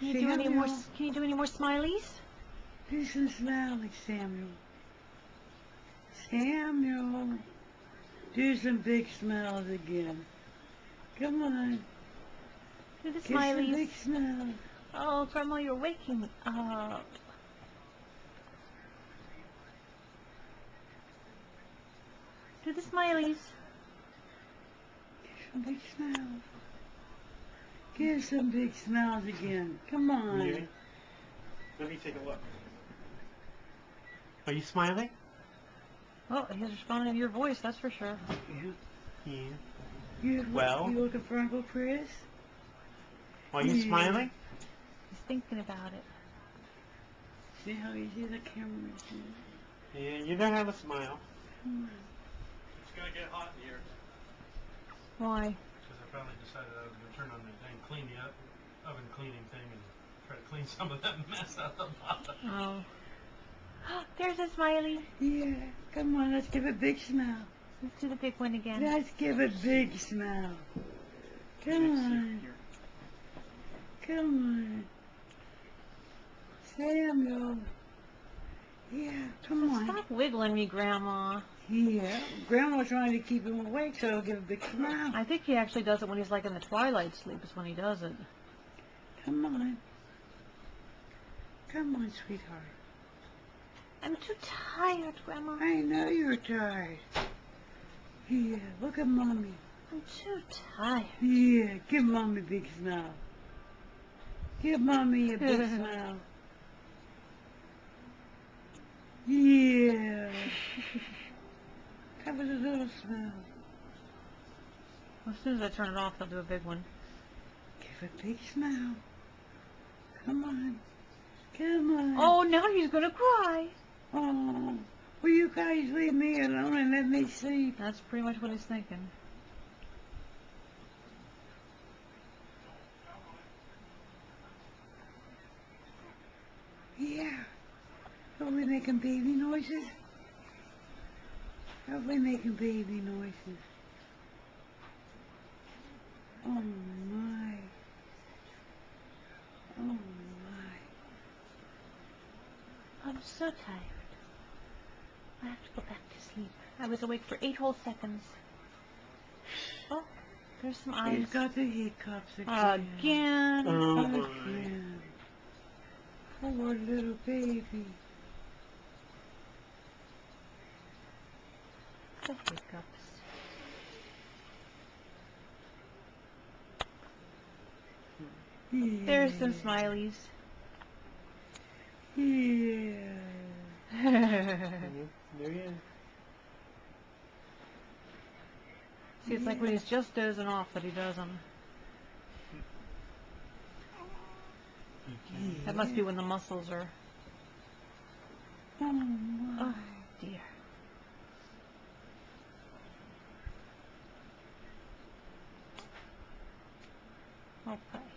Can you do any more? Samuel, Can you do any more smileys? do some smiling, Samuel. Samuel, do some big smiles again. Come on, Do the get some smileys. big smiles. Oh, Grandma, you're waking me up. Do the smileys. Get some big smiles. Give some big smiles again. Come on. Mary, let me take a look. Are you smiling? Oh, he's responding to your voice, that's for sure. Yeah. Yeah. Well? You looking for Uncle Chris? Are you smiling? He's thinking about it. See how easy the camera is? Yeah, you know how to smile. Come on. It's going to get hot in here. Why? Because I finally decided I was going to turn on the dang oven cleaning thing and try to clean some of that mess out of the bottom. Oh. There's a smiley. Yeah, come on, let's give a big smile. Let's do the big one again. Let's give a big smile. Come on. Come on. Samuel. Yeah, come on. Stop wiggling me, Grandma. Yeah, Grandma's trying to keep him awake, so I'll give a big smile. I think he actually does it when he's like in the twilight sleep is when he does it. Come on. Come on, sweetheart. I'm too tired, Grandma. I know you're tired. Yeah, look at Mommy. I'm too tired. Yeah, give Mommy a big smile. Give Mommy a big smile. Yeah. Have a little smile. As soon as I turn it off, I'll do a big one. Give a big smile. Come on. Come on. Oh, now he's gonna cry. Oh, will you guys leave me alone and let me sleep? That's pretty much what he's thinking. Yeah. Are we making baby noises? Are we making baby noises? Oh my. Oh my. I'm so tired. I have to go back to sleep. I was awake for 8 whole seconds. Oh, there's some eyes. He's got the hiccups again. Again. Oh my. Again. Poor little baby. The hiccups. Yeah. There's some smileys. Yeah. There he is. See, it's like when he's just dozing off that he does them. That must be when the muscles are... Oh my. Oh, dear. Okay.